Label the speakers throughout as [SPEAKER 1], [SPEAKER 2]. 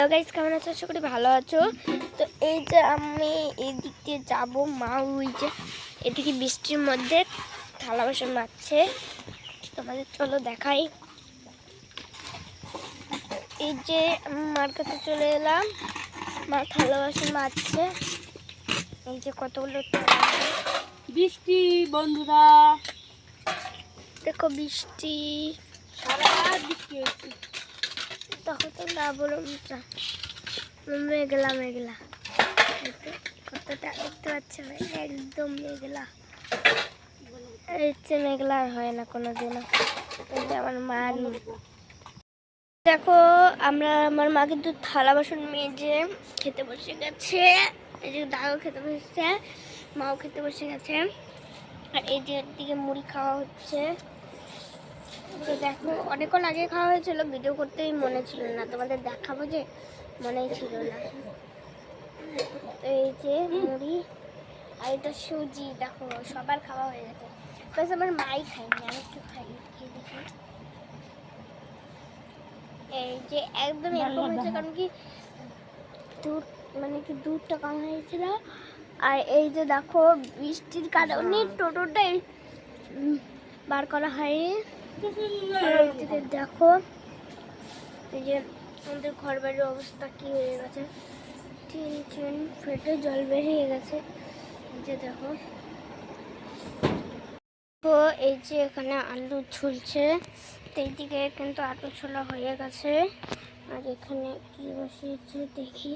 [SPEAKER 1] Hello guys, কেমন আছো? আশা করি ভালো আছো। তো এই যে আমি এদিক দিয়ে যাবো, মা ওই যে এদিকে বৃষ্টির মধ্যে থালা বাসন মাজছে। তোমাদের চলো দেখাই। এই যে আমি মার কাছে চলে এলাম, মা থালা বাসন মাজছে। এই যে কতগুলো
[SPEAKER 2] বৃষ্টি, বন্ধুরা
[SPEAKER 1] দেখো বৃষ্টি,
[SPEAKER 2] সারা বৃষ্টি হয়েছে।
[SPEAKER 1] তখন তো না বলো মেঘলা মেঘলা, কতটা দেখতে পাচ্ছ? একদম মেঘলা। এই যে মেঘলা আর হয় না কোনোদিনও। এই যে আমার মা, দেখো আমার মা কিন্তু থালা বাসন মেজে খেতে বসে গেছে। এই যে দাদাও খেতে বসেছে, মাও খেতে বসে গেছে। আর এই যে দিকে মুড়ি খাওয়া হচ্ছে। তো দেখো অনেকক্ষণ আগে খাওয়া হয়েছিল, ভিডিও করতেই মনে ছিল না, তোমাদের দেখাবো যে মনেই ছিল না। তো এই যে মুড়ি আর এটা সুজি, দেখো সবার খাওয়া হয়ে গেছে। প্লাস আমার মাই খাইনি, আমি একটু খাই, খেয়ে দেখি। এই যে একদম এরকম হয়েছে, কারণ কি দুধ দুধটা কম হয়েছিল। আর এই যে দেখো বৃষ্টির কারণে টোটোটাই বার করা হয়নি। দেখো এই যে আমাদের ঘর বাড়ির অবস্থা কি হয়ে গেছে, টিন টিন ফেটে জল বেরিয়ে গেছে। এই যে দেখো, তো এই যে এখানে আলু ঝুলছে, তো এইদিকে কিন্তু আলু ছোলা হয়ে গেছে। আর এখানে কি বসিয়েছে দেখি,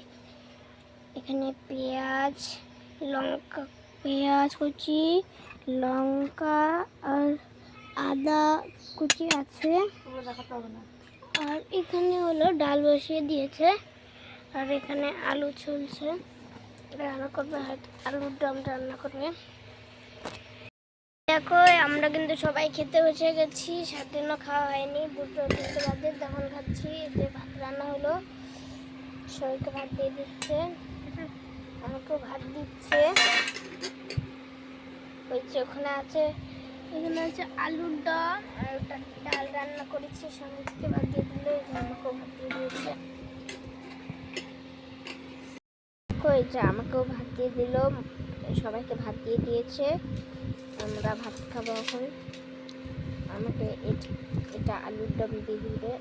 [SPEAKER 1] এখানে পেঁয়াজ, লঙ্কা, পেঁয়াজ কুচি, লঙ্কা আর আদা কুচি আছে। আর এখানে হলো ডাল বসিয়ে দিয়েছে। আর এখানে আলু ঝুলছে, রান্না করবে, হয়তো আলুর দম রান্না করবে। দেখো আমরা কিন্তু সবাই খেতে বসে গেছি, 7 দিনও খাওয়া হয়নি, 2-3 বাজে তখন খাচ্ছি। যে ভাত রান্না হলো, সবাইকে ভাত দিয়ে দিচ্ছে, আমাকেও ভাত দিচ্ছে। ওই যে ওখানে আছে, এখানে আছে আলুর দম আর ওটা ডাল রান্না করেছি, সবাইকে ভাত দিয়ে দিল, আমাকেও ভাত দিয়ে দিয়েছে। এই যে আমাকেও ভাত দিয়ে দিল, সবাইকে ভাত দিয়ে দিয়েছে। আমরা ভাত খাবো এখন। আমাকে এটা আলুর দম দিয়ে দিবে,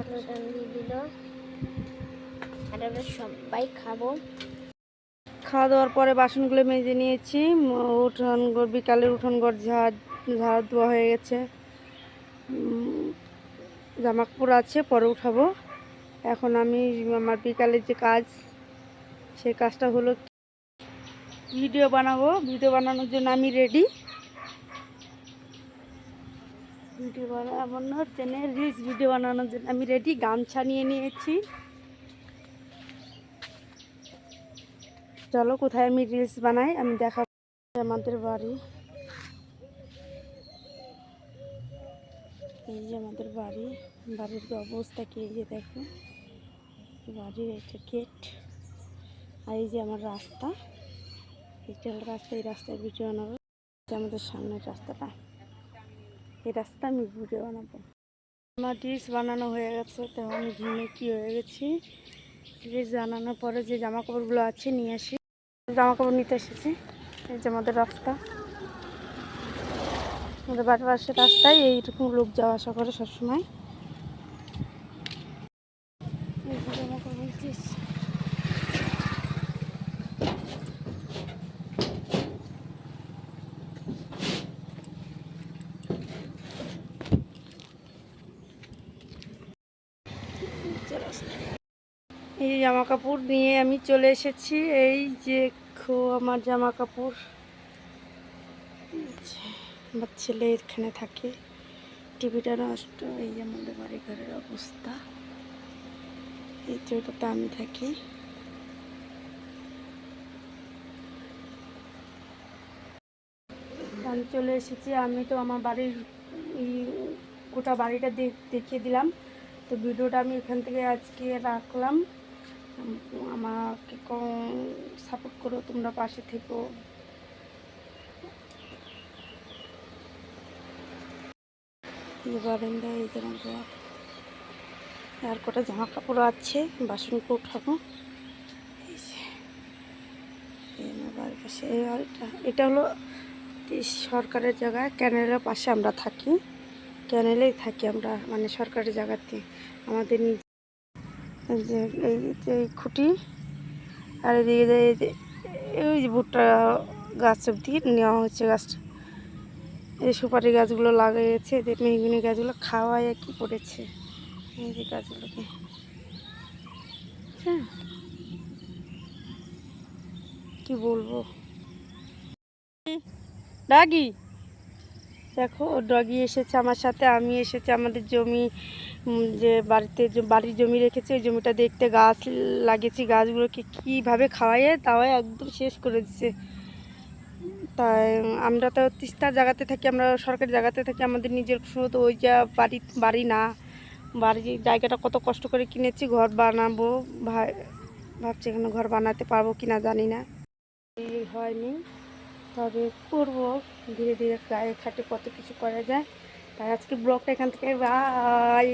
[SPEAKER 1] আলুর দম দিয়ে দিল, আর আমরা সবাই খাবো।
[SPEAKER 2] খাওয়া দাওয়ার পরে বাসনগুলো মেজে নিয়েছি। উঠোনঘর, বিকালের উঠোনঘর ঝাড় দেওয়া হয়ে গেছে। জামা কাপড় আছে, পরে উঠাবো। এখন আমি আমার বিকালের যে কাজ, সেই কাজটা হলো ভিডিও বানাবো। ভিডিও বানানোর জন্য আমি রেডি। ভিডিও বানানোর জন্য, রিলস ভিডিও বানানোর জন্য আমি রেডি। গামছা নিয়ে নিয়েছি। চলো কোথায় আমি রিলস বানাই আমি দেখাবো। আমাদের বাড়ি, এই যে আমাদের বাড়ির অবস্থা কি, এই যে দেখো বাড়ির একটা গেট, আর এই যে আমার রাস্তা, এটা হলো রাস্তা। এই রাস্তায় ভিডিও বানাবো। আমাদের সামনের রাস্তাটা, এই রাস্তা আমি ভিডিও বানাবো। আমার রিলস বানানো হয়ে গেছে, তো আমি ঘুমে কি হয়ে গেছি। রিলস বানানোর পরে যে জামা কাপড়গুলো আছে নিয়ে আসি, জামা কাপড় নিতে এসেছি। এই যে আমাদের রাস্তা, আমাদের বাড়ির পাশের রাস্তায় এইরকম লোক যাওয়া আসা করে সবসময়। এই যে জামা কাপড় নিতে এসেছি। এই জামা কাপড় নিয়ে আমি চলে এসেছি। এই যে আমার জামা কাপড়, আমার ছেলে এখানে থাকে, টিভিটা নষ্ট। এই যে আমাদের বাড়ি ঘরের অবস্থা, এই জায়গাটাতে আমি থাকি। আমি চলে এসেছি। আমি তো আমার বাড়ির এই গোটা বাড়িটা দেখিয়ে দিলাম। তো ভিডিওটা আমি এখান থেকে আজকে রাখলাম। আমাকে সাপোর্ট করো, তোমরা পাশে থেকো। এই বারান্দা, এই যে আমার ঘর। আর কটা জামা কাপড় আছে, বাসনকে উঠাবো। এই যে এই আমার বাড়ির পাশে এই বাড়িটা, এটা হলো সরকারের জায়গা। ক্যানেলের পাশে আমরা থাকি, ক্যানেলেই থাকি আমরা, মানে সরকারি জায়গাতে আমাদের নিজে। এই যে এই যে এই খুঁটি, আর এদিকে যে এই যে ওই যে ভুট্টা গাছ অব্দি নেওয়া হচ্ছে গাছটা। এই সুপারি গাছগুলো লাগিয়েছে, যে মেহগিনি গাছগুলো খাওয়ায় কি করেছে এই যে গাছগুলোকে। হ্যাঁ কি বলবো, ডাগি দেখো ডগি এসেছে আমার সাথে, আমি এসেছি আমাদের জমি, যে বাড়িতে বাড়ির জমি রেখেছি ওই জমিটা দেখতে। গাছ লাগিয়েছি, গাছগুলোকে কীভাবে খাওয়াইয়ে তাওয়াই একদম শেষ করে দিচ্ছে। তাই আমরা তো তিস্তার জায়গাতে থাকি, আমরা সরকারি জায়গাতে থাকি, আমাদের নিজের শুধু ওই যা বাড়ি না, বাড়ির জায়গাটা কত কষ্ট করে কিনেছি, ঘর বানাবো ভাবছি এখানে ঘর বানাতে পারবো কি না জানি না, এই হয়নি, তবে করব ধীরে ধীরে, গায়ে খাটে কত কিছু করা যায়। তাই আজকে ব্লগটা এখান থেকে বাই।